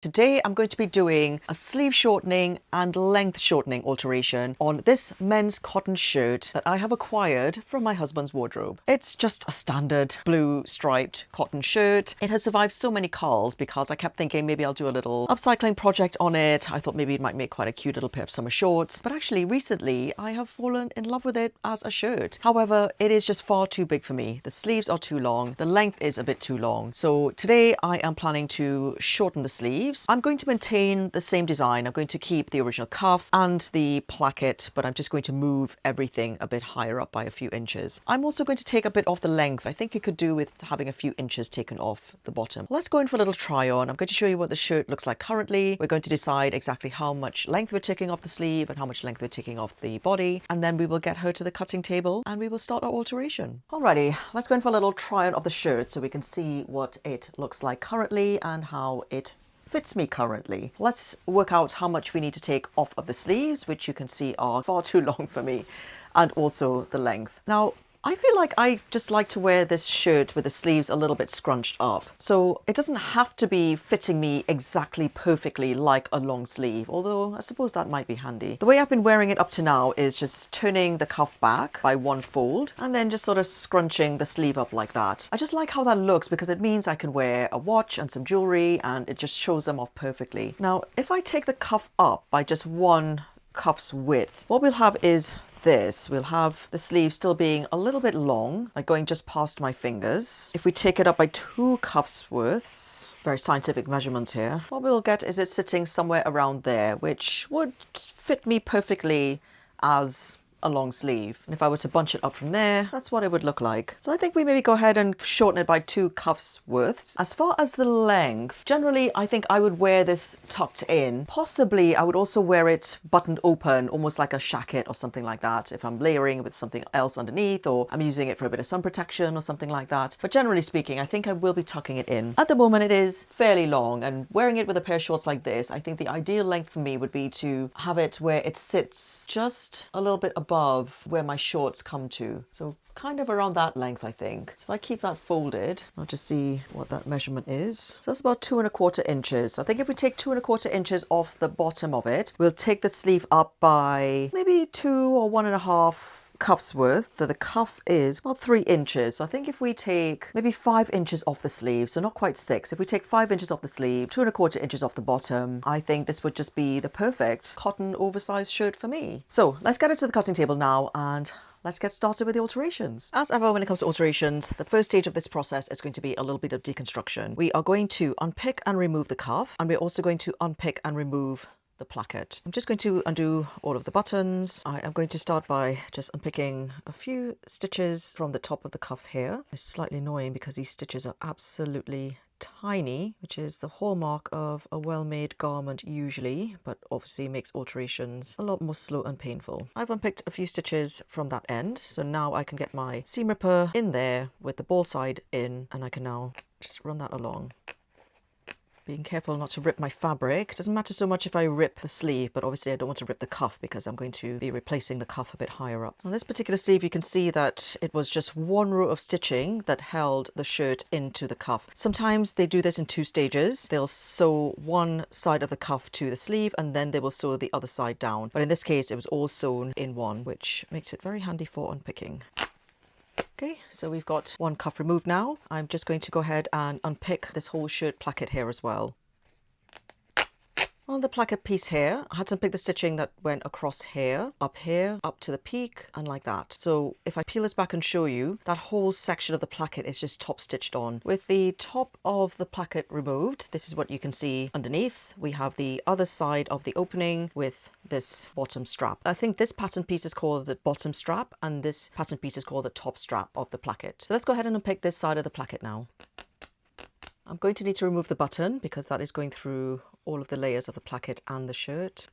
Today I'm going to be doing a sleeve shortening and length shortening alteration on this men's cotton shirt that I have acquired from my husband's wardrobe. It's just a standard blue striped cotton shirt. It has survived so many calls because I kept thinking maybe I'll do a little upcycling project on it. I thought maybe it might make quite a cute little pair of summer shorts, but actually recently I have fallen in love with it as a shirt. However, it is just far too big for me. The sleeves are too long, the length is a bit too long. So today I am planning to shorten the sleeves. I'm going to maintain the same design. I'm going to keep the original cuff and the placket, but I'm just going to move everything a bit higher up by a few inches. I'm also going to take a bit off the length. I think it could do with having a few inches taken off the bottom. Let's go in for a little try on. I'm going to show you what the shirt looks like currently. We're going to decide exactly how much length we're taking off the sleeve and how much length we're taking off the body, and then we will get her to the cutting table and we will start our alteration. Alrighty, let's go in for a little try on of the shirt so we can see what it looks like currently and how it fits me currently. Let's work out how much we need to take off of the sleeves, which you can see are far too long for me, and also the length. Now, I feel like I just like to wear this shirt with the sleeves a little bit scrunched up. So it doesn't have to be fitting me exactly perfectly like a long sleeve, although I suppose that might be handy. The way I've been wearing it up to now is just turning the cuff back by one fold and then just sort of scrunching the sleeve up like that. I just like how that looks because it means I can wear a watch and some jewelry and it just shows them off perfectly. Now, if I take the cuff up by just one cuff's width, what we'll have is this. We'll have the sleeve still being a little bit long, like going just past my fingers. If we take it up by 2 cuffs worths, very scientific measurements here, what we'll get is it sitting somewhere around there, which would fit me perfectly as a long sleeve. And if I were to bunch it up from there, that's what it would look like. So I think we maybe go ahead and shorten it by 2 cuffs worths. As far as the length, generally I think I would wear this tucked in. Possibly I would also wear it buttoned open, almost like a shacket or something like that, if I'm layering with something else underneath, or I'm using it for a bit of sun protection or something like that. But generally speaking, I think I will be tucking it in. At the moment it is fairly long, and wearing it with a pair of shorts like this, I think the ideal length for me would be to have it where it sits just a little bit above where my shorts come to. So kind of around that length, I think. So if I keep that folded, I'll just see what that measurement is. So that's about 2¼ inches. I think if we take 2¼ inches off the bottom of it, we'll take the sleeve up by maybe 2 or 1½ cuffs worth. So the cuff is about 3 inches. So I think if we take maybe 5 inches off the sleeve, so not quite 6, if we take 5 inches off the sleeve, 2¼ inches off the bottom, I think this would just be the perfect cotton oversized shirt for me. So let's get it to the cutting table now and let's get started with the alterations. As ever, when it comes to alterations, the first stage of this process is going to be a little bit of deconstruction. We are going to unpick and remove the cuff, and we're also going to unpick and remove the placket. I'm just going to undo all of the buttons. I am going to start by just unpicking a few stitches from the top of the cuff here. It's slightly annoying because these stitches are absolutely tiny, which is the hallmark of a well-made garment usually, but obviously makes alterations a lot more slow and painful. I've unpicked a few stitches from that end, so now I can get my seam ripper in there with the ball side in, and I can now just run that along. Being careful not to rip my fabric. It doesn't matter so much if I rip the sleeve, but obviously I don't want to rip the cuff because I'm going to be replacing the cuff a bit higher up. On this particular sleeve, you can see that it was just one row of stitching that held the shirt into the cuff. Sometimes they do this in 2 stages. They'll sew one side of the cuff to the sleeve and then they will sew the other side down. But in this case, it was all sewn in one, which makes it very handy for unpicking. Okay, so we've got one cuff removed now. I'm just going to go ahead and unpick this whole shirt placket here as well. On the placket piece here, I had to unpick the stitching that went across here, up to the peak, and like that. So if I peel this back and show you, that whole section of the placket is just top stitched on. With the top of the placket removed, this is what you can see underneath. We have the other side of the opening with this bottom strap. I think this pattern piece is called the bottom strap and this pattern piece is called the top strap of the placket. So let's go ahead and unpick this side of the placket now. I'm going to need to remove the button because that is going through all of the layers of the placket and the shirt.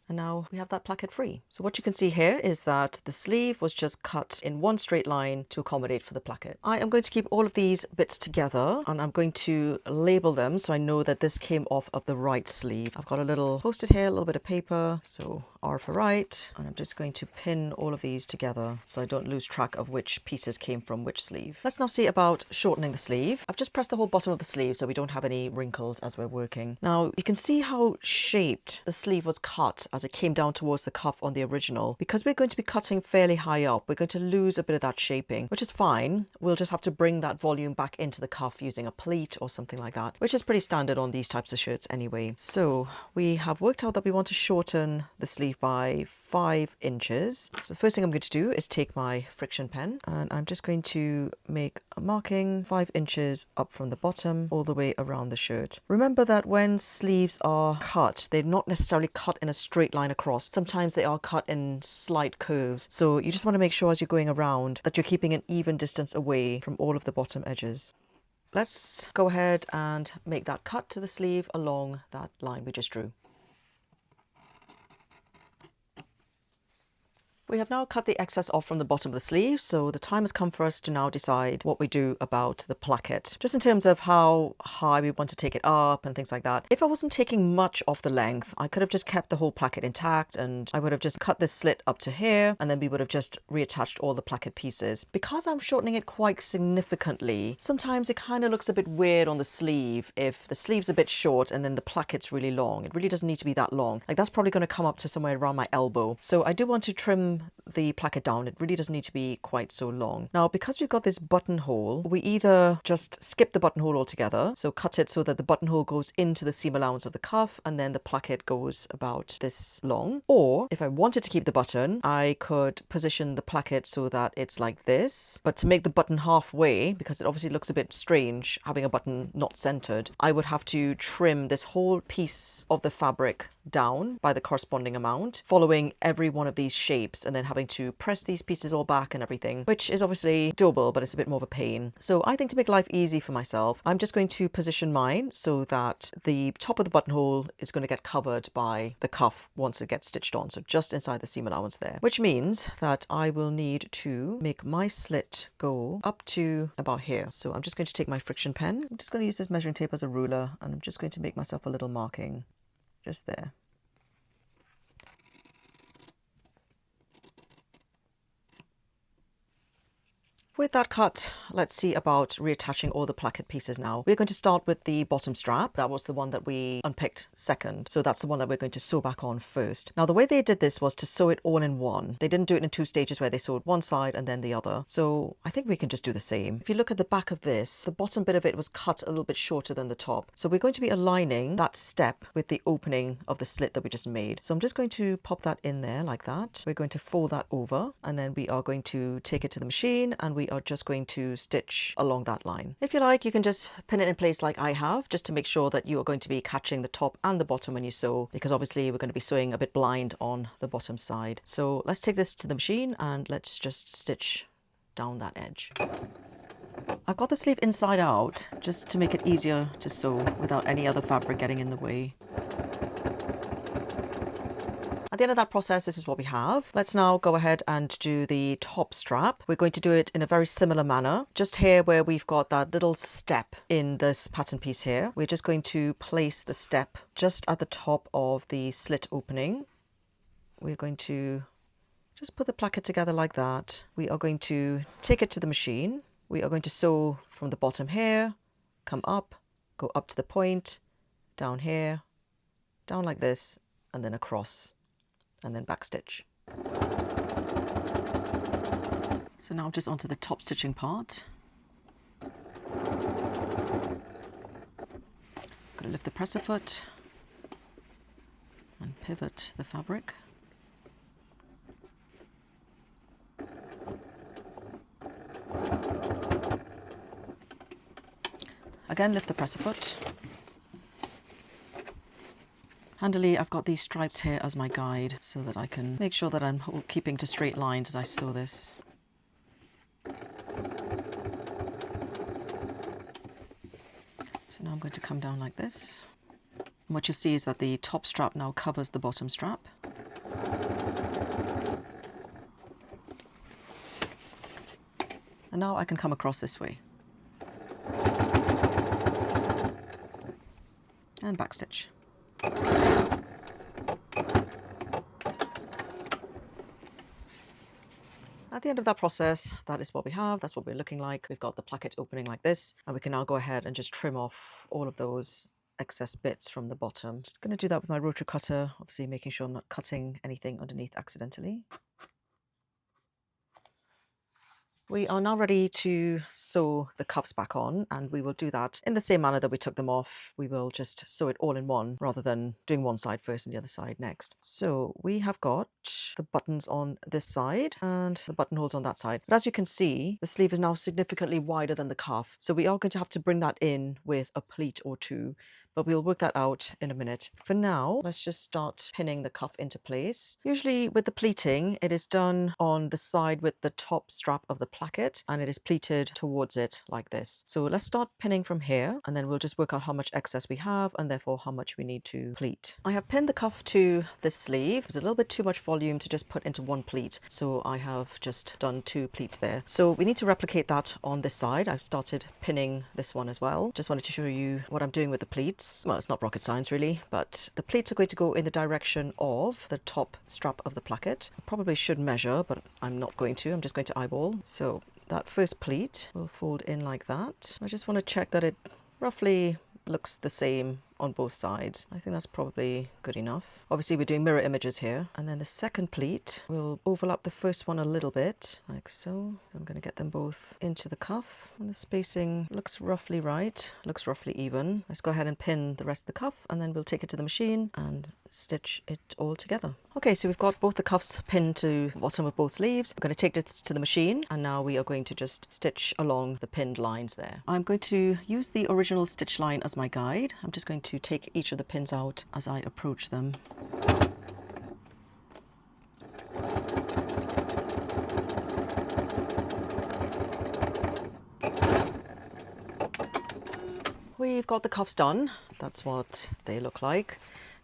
And now we have that placket free. So what you can see here is that the sleeve was just cut in one straight line to accommodate for the placket. I am going to keep all of these bits together and I'm going to label them so I know that this came off of the right sleeve. I've got a little post-it here, a little bit of paper, so R for right, and I'm just going to pin all of these together so I don't lose track of which pieces came from which sleeve. Let's now see about shortening the sleeve. I've just pressed the whole bottom of the sleeve so we don't have any wrinkles as we're working. Now you can see how shaped the sleeve was cut as it came down towards the cuff on the original. Because we're going to be cutting fairly high up, we're going to lose a bit of that shaping, which is fine. We'll just have to bring that volume back into the cuff using a pleat or something like that, which is pretty standard on these types of shirts anyway. So we have worked out that we want to shorten the sleeve by 5 inches. So the first thing I'm going to do is take my friction pen and I'm just going to make a marking 5 inches up from the bottom all the way around the shirt. Remember that when sleeves are cut, they're not necessarily cut in a straight line across. Sometimes they are cut in slight curves. So you just want to make sure as you're going around that you're keeping an even distance away from all of the bottom edges. Let's go ahead and make that cut to the sleeve along that line we just drew. We have now cut the excess off from the bottom of the sleeve, so the time has come for us to now decide what we do about the placket. Just in terms of how high we want to take it up and things like that. If I wasn't taking much off the length, I could have just kept the whole placket intact and I would have just cut this slit up to here and then we would have just reattached all the placket pieces. Because I'm shortening it quite significantly, sometimes it kind of looks a bit weird on the sleeve if the sleeve's a bit short and then the placket's really long. It really doesn't need to be that long. Like that's probably going to come up to somewhere around my elbow. So I do want to trim the placket down. It really doesn't need to be quite so long. Now, because we've got this buttonhole, we either just skip the buttonhole altogether, so cut it so that the buttonhole goes into the seam allowance of the cuff and then the placket goes about this long. Or if I wanted to keep the button, I could position the placket so that it's like this. But to make the button halfway, because it obviously looks a bit strange having a button not centered, I would have to trim this whole piece of the fabric down by the corresponding amount, following every one of these shapes and then having to press these pieces all back and everything, which is obviously doable, but it's a bit more of a pain. So I think to make life easy for myself, I'm just going to position mine so that the top of the buttonhole is going to get covered by the cuff once it gets stitched on, so just inside the seam allowance there, which means that I will need to make my slit go up to about here. So I'm just going to take my friction pen, I'm just going to use this measuring tape as a ruler, and I'm just going to make myself a little marking just there. With that cut, let's see about reattaching all the placket pieces now. We're going to start with the bottom strap. That was the one that we unpicked second. So that's the one that we're going to sew back on first. Now, the way they did this was to sew it all in one. They didn't do it in 2 stages where they sewed one side and then the other. So I think we can just do the same. If you look at the back of this, the bottom bit of it was cut a little bit shorter than the top. So we're going to be aligning that step with the opening of the slit that we just made. So I'm just going to pop that in there like that. We're going to fold that over and then we are going to take it to the machine and we are just going to stitch along that line. If you like, you can just pin it in place like I have, just to make sure that you are going to be catching the top and the bottom when you sew, because obviously we're going to be sewing a bit blind on the bottom side. So let's take this to the machine and let's just stitch down that edge. I've got the sleeve inside out just to make it easier to sew without any other fabric getting in the way. At the end of that process, this is what we have. Let's now go ahead and do the top strap. We're going to do it in a very similar manner. Just here where we've got that little step in this pattern piece here, we're just going to place the step just at the top of the slit opening. We're going to just put the placket together like that. We are going to take it to the machine. We are going to sew from the bottom here, come up, go up to the point, down here, down like this, and then across. And then back stitch. So now just onto the top stitching part. Got to lift the presser foot and pivot the fabric. Again, lift the presser foot. Handily, I've got these stripes here as my guide so that I can make sure that I'm keeping to straight lines as I sew this. So now I'm going to come down like this. And what you'll see is that the top strap now covers the bottom strap. And now I can come across this way. And backstitch. At the end of that process, that is what we have. That's what we're looking like. We've got the placket opening like this, and we can now go ahead and just trim off all of those excess bits from the bottom. Just going to do that with my rotary cutter, obviously making sure I'm not cutting anything underneath accidentally. We are now ready to sew the cuffs back on, and we will do that in the same manner that we took them off. We will just sew it all in one rather than doing one side first and the other side next. So we have got the buttons on this side and the buttonholes on that side. But as you can see, the sleeve is now significantly wider than the cuff. So we are going to have to bring that in with a pleat or two, but we'll work that out in a minute. For now, let's just start pinning the cuff into place. Usually with the pleating, it is done on the side with the top strap of the placket, and it is pleated towards it like this. So let's start pinning from here, and then we'll just work out how much excess we have and therefore how much we need to pleat. I have pinned the cuff to this sleeve. There's a little bit too much volume to just put into one pleat, so I have just done 2 pleats there. So we need to replicate that on this side. I've started pinning this one as well. Just wanted to show you what I'm doing with the pleats. Well, it's not rocket science really, but the pleats are going to go in the direction of the top strap of the placket. I probably should measure, but I'm not going to. I'm just going to eyeball. So that first pleat will fold in like that. I just want to check that it roughly looks the same on both sides. I think that's probably good enough. Obviously we're doing mirror images here. And then the second pleat will overlap the first one a little bit, like so. I'm going to get them both into the cuff, and the spacing looks roughly right, looks roughly even. Let's go ahead and pin the rest of the cuff, and then we'll take it to the machine and stitch it all together. Okay, so we've got both the cuffs pinned to the bottom of both sleeves. I'm going to take this to the machine, and now we are going to just stitch along the pinned lines there. I'm going to use the original stitch line as my guide. I'm just going to take each of the pins out as I approach them. We've got the cuffs done. That's what they look like.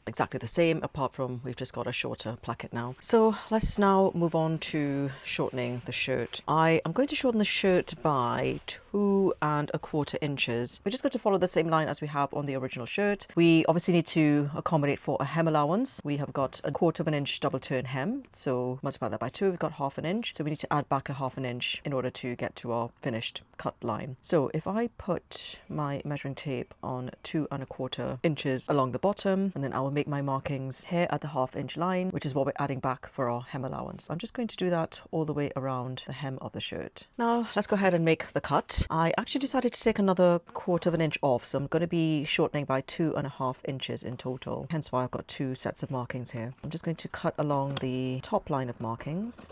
Exactly the same, apart from we've just got a shorter placket now. So let's now move on to shortening the shirt. I am going to shorten the shirt by 2¼ inches. We're just going to follow the same line as we have on the original shirt. We obviously need to accommodate for a hem allowance. We have got 1/4 inch double turn hem, so multiply that by 2, we've got 1/2 inch. So we need to add back 1/2 inch in order to get to our finished cut line. So if I put my measuring tape on 2¼ inches along the bottom, and then I will make my markings here at the 1/2 inch line, which is what we're adding back for our hem allowance. I'm just going to do that all the way around the hem of the shirt. Now let's go ahead and make the cut. I actually decided to take another 1/4 inch off, so I'm going to be shortening by 2½ inches in total, hence why I've got 2 sets of markings here. I'm just going to cut along the top line of markings.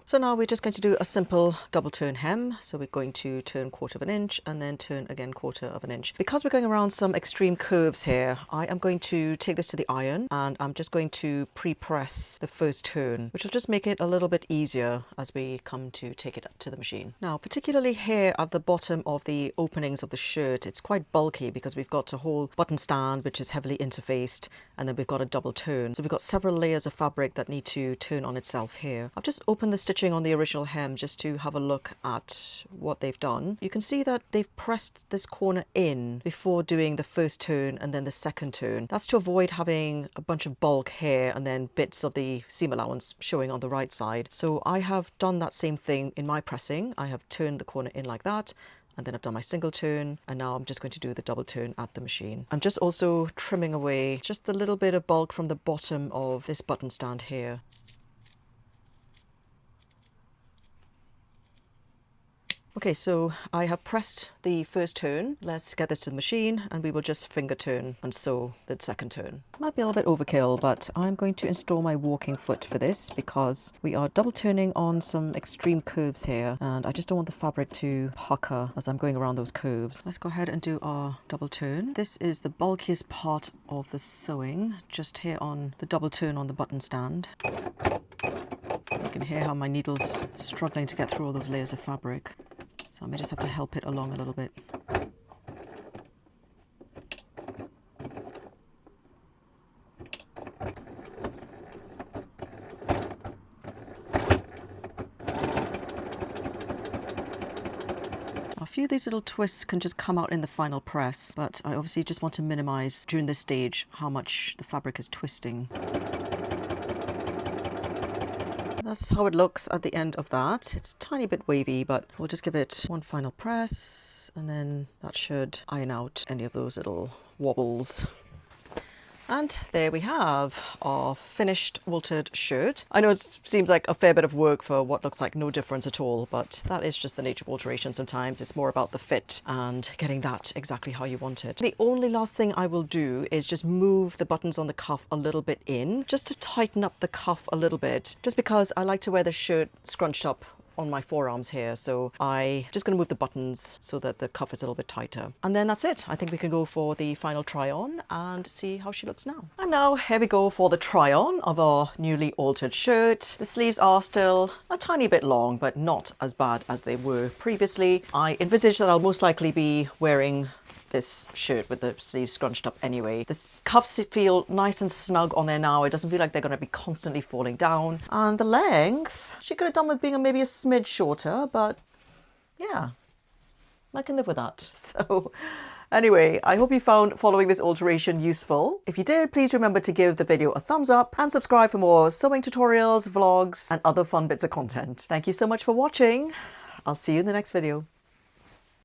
So now we're just going to do a simple double turn hem. So we're going to turn 1/4 inch and then turn again 1/4 inch. Because we're going around some extreme curves here, I am going to take this to the iron, and I'm just going to pre-press the first turn, which will just make it a little bit easier as we come to take it up to the machine. Now, particularly here at the bottom of the openings of the shirt, it's quite bulky because we've got a whole button stand which is heavily interfaced, and then we've got a double turn. So we've got several layers of fabric that need to turn on itself here. I've just opened the stitch on the original hem just to have a look at what they've done. You can see that they've pressed this corner in before doing the first turn and then the second turn. That's to avoid having a bunch of bulk here and then bits of the seam allowance showing on the right side. So I have done that same thing in my pressing. I have turned the corner in like that, and then I've done my single turn, and now I'm just going to do the double turn at the machine. I'm just also trimming away just the little bit of bulk from the bottom of this button stand here. Okay, so I have pressed the first turn. Let's get this to the machine, and we will just finger turn and sew the second turn. Might be a little bit overkill, but I'm going to install my walking foot for this because we are double turning on some extreme curves here, and I just don't want the fabric to pucker as I'm going around those curves. Let's go ahead and do our double turn. This is the bulkiest part of the sewing, just here on the double turn on the button stand. You can hear how my needle's struggling to get through all those layers of fabric. So I may just have to help it along a little bit. few of these little twists can just come out in the final press, but I obviously just want to minimize during this stage how much the fabric is twisting. That's how it looks at the end of that. It's a tiny bit wavy, but we'll just give it one final press, and then that should iron out any of those little wobbles. And there we have our finished altered shirt. I know it seems like a fair bit of work for what looks like no difference at all, but that is just the nature of alteration sometimes. It's more about the fit and getting that exactly how you want it. The only last thing I will do is just move the buttons on the cuff a little bit in, just to tighten up the cuff a little bit, just because I like to wear the shirt scrunched up on my forearms here, so I'm just going to move the buttons so that the cuff is a little bit tighter. And then that's it. I think we can go for the final try on and see how she looks now. And now here we go for the try on of our newly altered shirt. The sleeves are still a tiny bit long, but not as bad as they were previously. I envisage that I'll most likely be wearing this shirt with the sleeves scrunched up anyway. The cuffs feel nice and snug on there now. It doesn't feel like they're going to be constantly falling down. And the length, she could have done with being maybe a smidge shorter, but yeah, I can live with that. So anyway, I hope you found following this alteration useful. If you did, please remember to give the video a thumbs up and subscribe for more sewing tutorials, vlogs, and other fun bits of content. Thank you so much for watching. I'll see you in the next video.